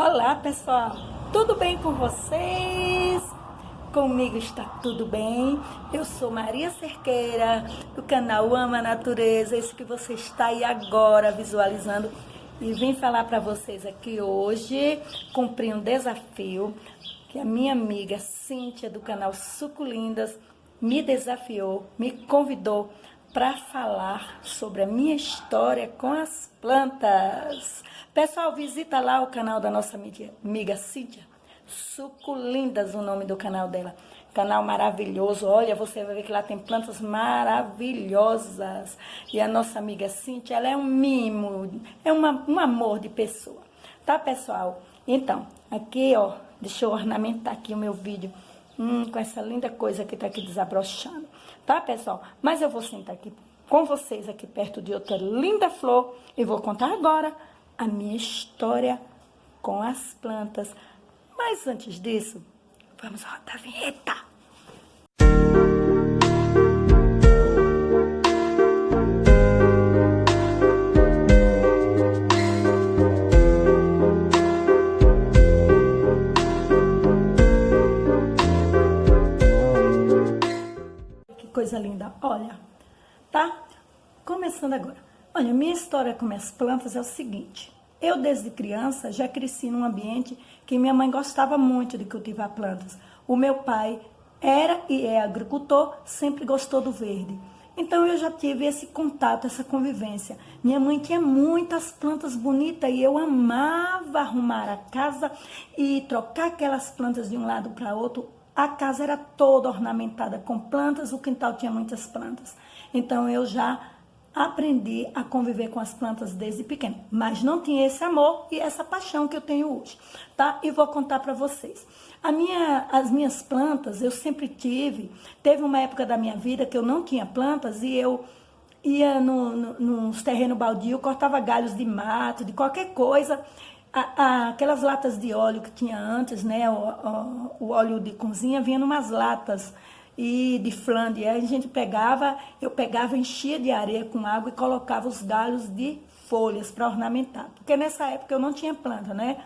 Olá pessoal, tudo bem com vocês? Comigo está tudo bem. Eu sou Maria Cerqueira, do canal Ama a Natureza, esse que você está aí agora visualizando. E vim falar para vocês aqui hoje, cumprir um desafio que a minha amiga Cíntia, do canal Suculindas, me desafiou, me convidou para falar sobre a minha história com as plantas. Pessoal, visita lá o canal da nossa amiga Cíntia, Suculindas, o nome do canal dela. Canal maravilhoso, olha, você vai ver que lá tem plantas maravilhosas. E a nossa amiga Cíntia, ela é um mimo, é um amor de pessoa. Tá, pessoal? Então, aqui, ó, deixa eu ornamentar aqui o meu vídeo com essa linda coisa que tá aqui desabrochando. Tá, pessoal? Mas eu vou sentar aqui com vocês, aqui perto de outra linda flor, e vou contar agora a minha história com as plantas. Mas antes disso, vamos rodar a vinheta. Que coisa linda, olha, tá? Começando agora. Olha, minha história com minhas plantas é o seguinte. Eu, desde criança, já cresci num ambiente que minha mãe gostava muito de cultivar plantas. O meu pai era e é agricultor, sempre gostou do verde. Então, eu já tive esse contato, essa convivência. Minha mãe tinha muitas plantas bonitas e eu amava arrumar a casa e trocar aquelas plantas de um lado para outro. A casa era toda ornamentada com plantas, o quintal tinha muitas plantas. Então, eu já aprendi a conviver com as plantas desde pequena, mas não tinha esse amor e essa paixão que eu tenho hoje, tá? E vou contar para vocês. As minhas plantas, eu sempre teve uma época da minha vida que eu não tinha plantas e eu ia nos terrenos baldios, cortava galhos de mato, de qualquer coisa, aquelas latas de óleo que tinha antes, né? O óleo de cozinha vinha numas latas e de flan, e aí eu pegava, enchia de areia com água e colocava os galhos de folhas para ornamentar. Porque nessa época eu não tinha planta, né?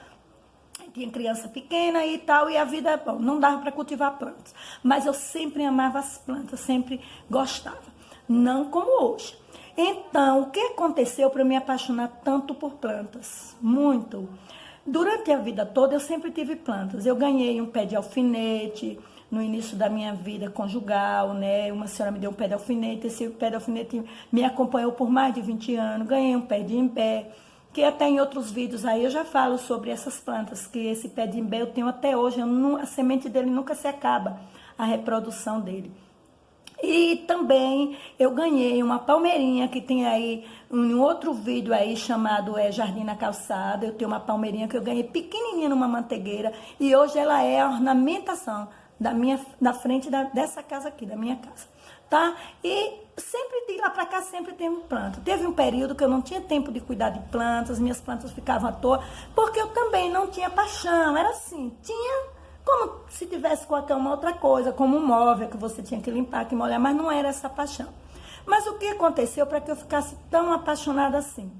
Tinha criança pequena e tal, e a vida, bom, não dava para cultivar plantas. Mas eu sempre amava as plantas, sempre gostava. Não como hoje. Então, o que aconteceu para me apaixonar tanto por plantas? Muito. Durante a vida toda eu sempre tive plantas. Eu ganhei um pé de alfinete no início da minha vida conjugal, né? Uma senhora me deu um pé de alfinete, esse pé de alfinete me acompanhou por mais de 20 anos. Ganhei um pé de imbé, que até em outros vídeos aí eu já falo sobre essas plantas, que esse pé de imbé eu tenho até hoje, a semente dele nunca se acaba, a reprodução dele. E também eu ganhei uma palmeirinha que tem aí um outro vídeo aí chamado Jardim na Calçada. Eu tenho uma palmeirinha que eu ganhei pequenininha numa mantegueira e hoje ela é a ornamentação na frente dessa casa aqui, da minha casa, tá? E sempre de lá pra cá sempre tem planta. Teve um período que eu não tinha tempo de cuidar de plantas, minhas plantas ficavam à toa, porque eu também não tinha paixão, era assim, tinha como se tivesse qualquer uma outra coisa, como um móvel que você tinha que limpar, que molhar, mas não era essa paixão. Mas o que aconteceu para que eu ficasse tão apaixonada assim?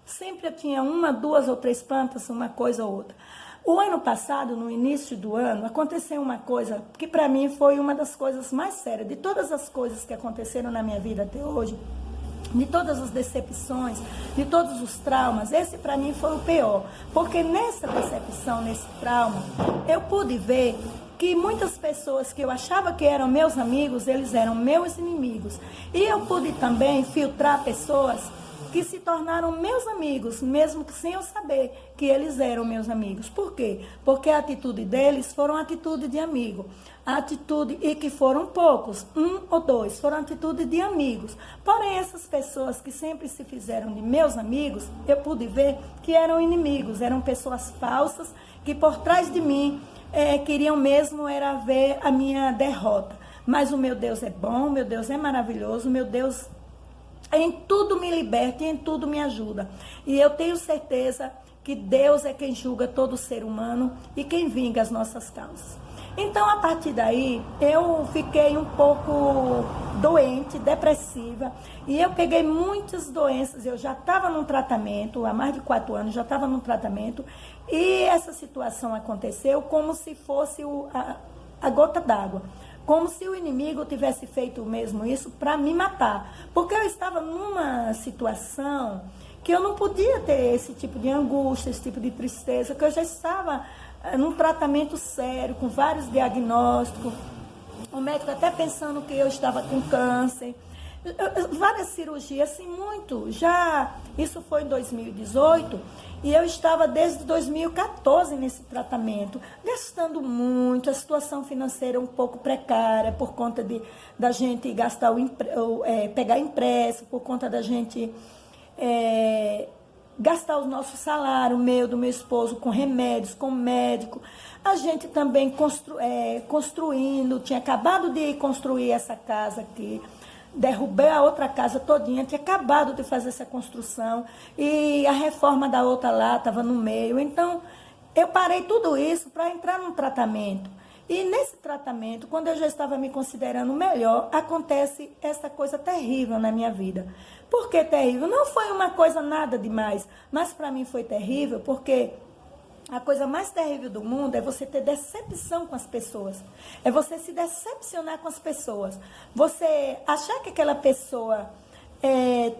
Sempre eu tinha uma, duas ou três plantas, uma coisa ou outra. O ano passado, no início do ano, aconteceu uma coisa que para mim foi uma das coisas mais sérias, de todas as coisas que aconteceram na minha vida até hoje, de todas as decepções, de todos os traumas, esse para mim foi o pior, porque nessa decepção, nesse trauma, eu pude ver que muitas pessoas que eu achava que eram meus amigos, eles eram meus inimigos, e eu pude também filtrar pessoas que se tornaram meus amigos, mesmo que sem eu saber que eles eram meus amigos. Por quê? Porque a atitude deles foram atitude de amigo. E que foram poucos, um ou dois, foram atitude de amigos. Porém, essas pessoas que sempre se fizeram de meus amigos, eu pude ver que eram inimigos, eram pessoas falsas, que por trás de mim queriam mesmo era ver a minha derrota. Mas o meu Deus é bom, meu Deus é maravilhoso, meu Deus em tudo me liberta e em tudo me ajuda. E eu tenho certeza que Deus é quem julga todo ser humano e quem vinga as nossas causas. Então, a partir daí, eu fiquei um pouco doente, depressiva, e eu peguei muitas doenças. Eu já estava num tratamento, há mais de 4 anos, já estava num tratamento, e essa situação aconteceu como se fosse a gota d'água. Como se o inimigo tivesse feito mesmo isso para me matar. Porque eu estava numa situação que eu não podia ter esse tipo de angústia, esse tipo de tristeza, que eu já estava num tratamento sério, com vários diagnósticos, o médico até pensando que eu estava com câncer, várias cirurgias, assim, muito, já, isso foi em 2018, e eu estava desde 2014 nesse tratamento, gastando muito, a situação financeira um pouco precária, por conta da gente gastar pegar empréstimo, por conta da gente gastar o nosso salário, do meu esposo, com remédios, com médico. A gente também construindo, tinha acabado de construir essa casa aqui, derrubei a outra casa todinha, tinha acabado de fazer essa construção, e a reforma da outra lá estava no meio. Então, eu parei tudo isso para entrar num tratamento. E nesse tratamento, quando eu já estava me considerando melhor, acontece essa coisa terrível na minha vida. Por que terrível? Não foi uma coisa nada demais, mas para mim foi terrível porque a coisa mais terrível do mundo é você ter decepção com as pessoas. É você se decepcionar com as pessoas. Você achar que aquela pessoa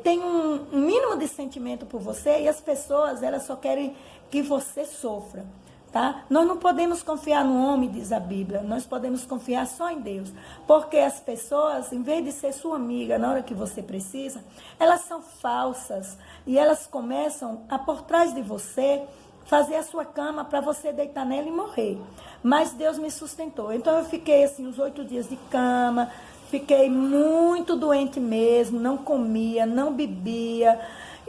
tem um mínimo de sentimento por você, e as pessoas, elas só querem que você sofra. Tá? Nós não podemos confiar no homem, diz a Bíblia. Nós podemos confiar só em Deus. Porque as pessoas, em vez de ser sua amiga na hora que você precisa, elas são falsas. E elas começam a, por trás de você, fazer a sua cama para você deitar nela e morrer. Mas Deus me sustentou. Então eu fiquei assim uns 8 dias de cama, fiquei muito doente mesmo, não comia, não bebia.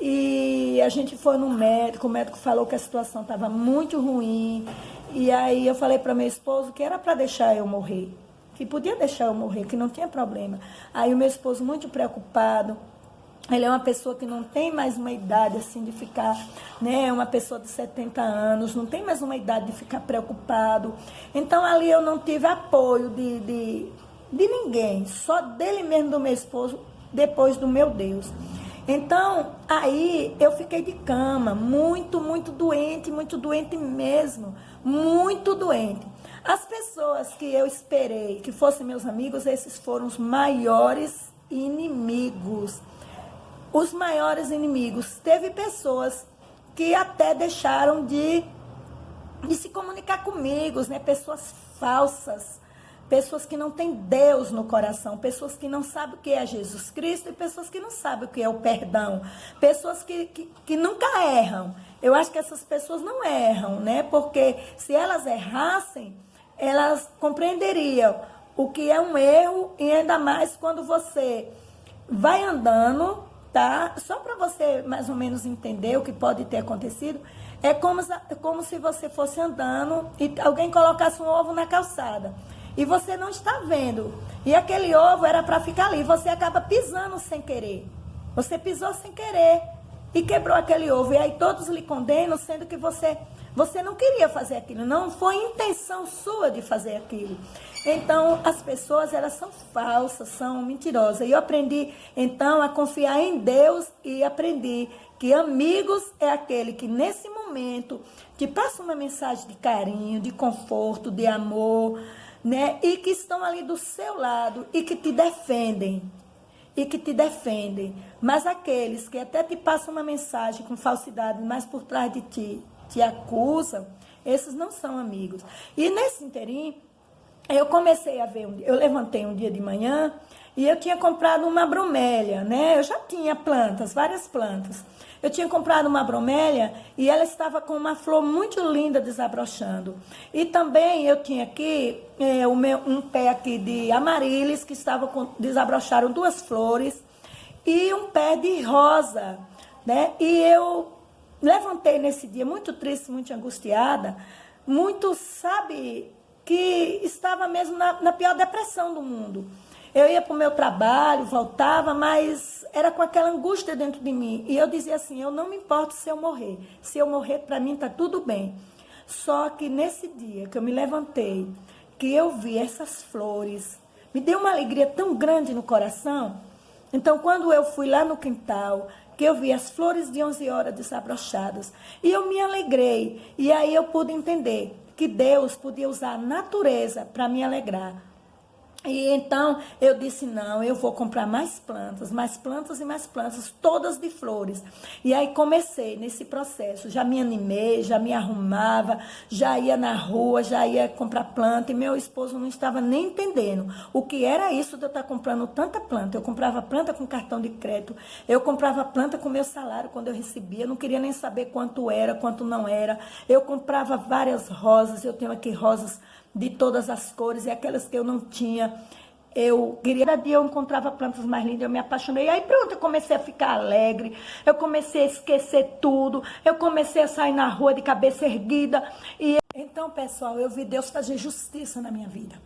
E a gente foi no médico, o médico falou que a situação estava muito ruim. E aí eu falei para meu esposo que era para deixar eu morrer, que podia deixar eu morrer, que não tinha problema. Aí o meu esposo, muito preocupado, ele é uma pessoa que não tem mais uma idade assim de ficar, né, uma pessoa de 70 anos, não tem mais uma idade de ficar preocupado. Então ali eu não tive apoio de ninguém, só dele mesmo, do meu esposo, depois do meu Deus. Então, aí eu fiquei de cama, muito doente mesmo, muito doente. As pessoas que eu esperei que fossem meus amigos, esses foram os maiores inimigos. Os maiores inimigos. Teve pessoas que até deixaram de se comunicar comigo, né? Pessoas falsas. Pessoas que não têm Deus no coração, pessoas que não sabem o que é Jesus Cristo e pessoas que não sabem o que é o perdão. Pessoas que nunca erram. Eu acho que essas pessoas não erram, né? Porque se elas errassem, elas compreenderiam o que é um erro, e ainda mais quando você vai andando, tá? Só para você mais ou menos entender o que pode ter acontecido, é como se você fosse andando e alguém colocasse um ovo na calçada. E você não está vendo. E aquele ovo era para ficar ali. Você acaba pisando sem querer. Você pisou sem querer e quebrou aquele ovo. E aí todos lhe condenam, sendo que você não queria fazer aquilo. Não foi intenção sua de fazer aquilo. Então, as pessoas, elas são falsas, são mentirosas. E eu aprendi, então, a confiar em Deus, e aprendi que amigos é aquele que, nesse momento, te passa uma mensagem de carinho, de conforto, de amor, né? E que estão ali do seu lado e que te defendem. Mas aqueles que até te passam uma mensagem com falsidade, mas por trás de ti te acusam, esses não são amigos. E nesse interim, eu comecei a ver, eu levantei um dia de manhã e eu tinha comprado uma bromélia, né? Eu já tinha plantas, várias plantas. Eu tinha comprado uma bromélia e ela estava com uma flor muito linda desabrochando. E também eu tinha aqui um pé aqui de amarílis que desabrocharam 2 flores e um pé de rosa, né? E eu levantei nesse dia muito triste, muito angustiada, muito, sabe, que estava mesmo na pior depressão do mundo. Eu ia para o meu trabalho, voltava, mas era com aquela angústia dentro de mim. E eu dizia assim, eu não me importo se eu morrer. Se eu morrer, para mim está tudo bem. Só que nesse dia que eu me levantei, que eu vi essas flores, me deu uma alegria tão grande no coração. Então, quando eu fui lá no quintal, que eu vi as flores de 11 horas desabrochadas, e eu me alegrei, e aí eu pude entender que Deus podia usar a natureza para me alegrar. E então eu disse, não, eu vou comprar mais plantas e mais plantas, todas de flores. E aí comecei nesse processo, já me animei, já me arrumava, já ia na rua, já ia comprar planta, e meu esposo não estava nem entendendo o que era isso de eu estar comprando tanta planta. Eu comprava planta com cartão de crédito, eu comprava planta com meu salário quando eu recebia, eu não queria nem saber quanto era, quanto não era. Eu comprava várias rosas, eu tenho aqui rosas de todas as cores, e aquelas que eu não tinha, eu queria. Cada dia eu encontrava plantas mais lindas, eu me apaixonei. Aí pronto, eu comecei a ficar alegre, eu comecei a esquecer tudo, eu comecei a sair na rua de cabeça erguida. E então, pessoal, eu vi Deus fazer justiça na minha vida.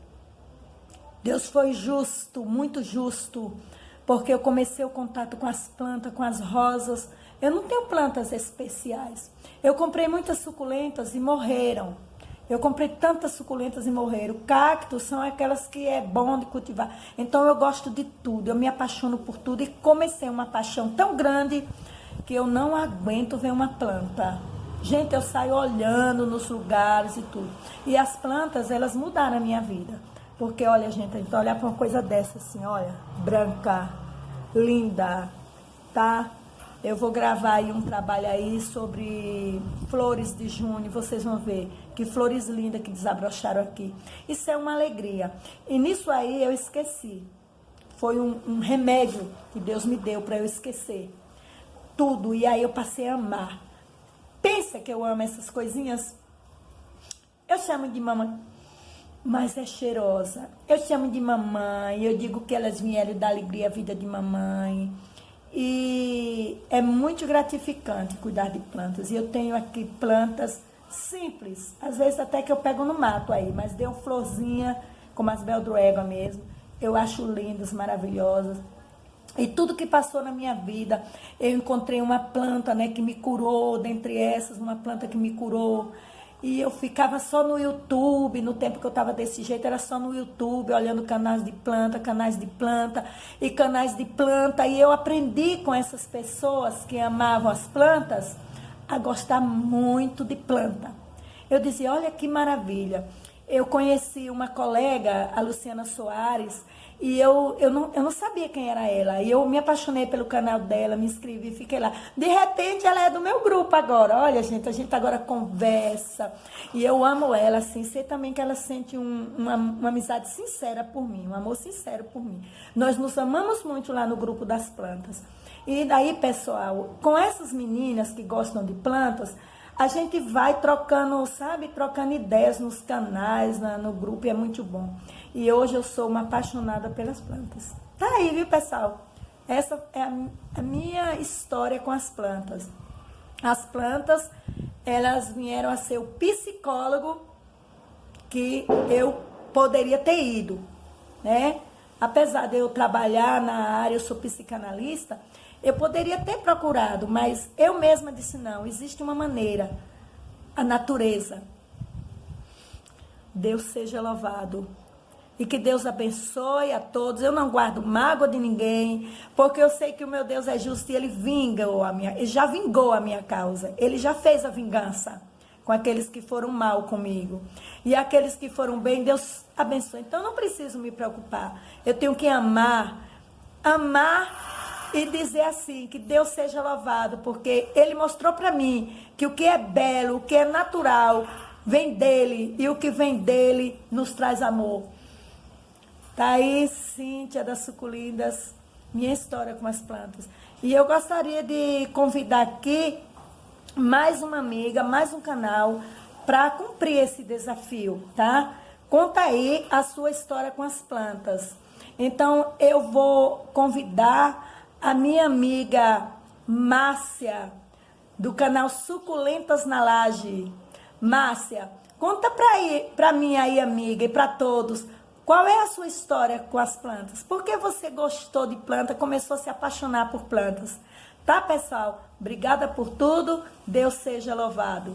Deus foi justo, muito justo, porque eu comecei o contato com as plantas, com as rosas. Eu não tenho plantas especiais. Eu comprei muitas suculentas e morreram. Eu comprei tantas suculentas e morreram. Cactos são aquelas que é bom de cultivar. Então eu gosto de tudo, eu me apaixono por tudo. E comecei uma paixão tão grande que eu não aguento ver uma planta. Gente, eu saio olhando nos lugares e tudo. E as plantas, elas mudaram a minha vida. Porque, olha, gente, a gente olhar para uma coisa dessa assim, olha, branca, linda, tá? Eu vou gravar aí um trabalho aí sobre flores de junho, vocês vão ver que flores lindas que desabrocharam aqui. Isso é uma alegria. E nisso aí eu esqueci. Foi um remédio que Deus me deu para eu esquecer tudo. E aí eu passei a amar. Pensa que eu amo essas coisinhas? Eu chamo de mamãe, mas é cheirosa. Eu chamo de mamãe, eu digo que elas vieram dar alegria à vida de mamãe. E é muito gratificante cuidar de plantas. E eu tenho aqui plantas simples, às vezes até que eu pego no mato aí, mas deu florzinha, como as beldroega mesmo. Eu acho lindas, maravilhosas. E tudo que passou na minha vida, eu encontrei uma planta, né, que me curou, dentre essas, uma planta que me curou. E eu ficava só no YouTube, no tempo que eu estava desse jeito, era só no YouTube, olhando canais de planta, e canais de planta. E eu aprendi com essas pessoas que amavam as plantas a gostar muito de planta. Eu dizia, olha que maravilha. Eu conheci uma colega, a Luciana Soares, e eu não sabia quem era ela. E eu me apaixonei pelo canal dela, me inscrevi, fiquei lá. De repente, ela é do meu grupo agora. Olha, gente, a gente agora conversa. E eu amo ela, assim. Sei também que ela sente uma amizade sincera por mim, um amor sincero por mim. Nós nos amamos muito lá no grupo das plantas. E daí, pessoal, com essas meninas que gostam de plantas, a gente vai trocando, sabe, trocando ideias nos canais, no grupo, e é muito bom. E hoje eu sou uma apaixonada pelas plantas. Tá aí, viu, pessoal? Essa é a minha história com as plantas. As plantas, elas vieram a ser o psicólogo que eu poderia ter ido, né? Apesar de eu trabalhar na área, eu sou psicanalista, eu poderia ter procurado, mas eu mesma disse, não, existe uma maneira, a natureza. Deus seja louvado. E que Deus abençoe a todos. Eu não guardo mágoa de ninguém, porque eu sei que o meu Deus é justo e Ele Ele já vingou a minha causa. Ele já fez a vingança com aqueles que foram mal comigo. E aqueles que foram bem, Deus abençoe. Então, eu não preciso me preocupar. Eu tenho que amar e dizer assim, que Deus seja louvado, porque Ele mostrou para mim que o que é belo, o que é natural, vem dEle, e o que vem dEle nos traz amor. Tá aí, Cíntia das Suculindas, minha história com as plantas. E eu gostaria de convidar aqui mais uma amiga, mais um canal, para cumprir esse desafio, tá? Conta aí a sua história com as plantas. Então, eu vou convidar a minha amiga Márcia, do canal Suculentas na Laje. Márcia, conta pra mim aí, amiga, e para todos, qual é a sua história com as plantas? Por que você gostou de planta, começou a se apaixonar por plantas? Tá, pessoal? Obrigada por tudo. Deus seja louvado.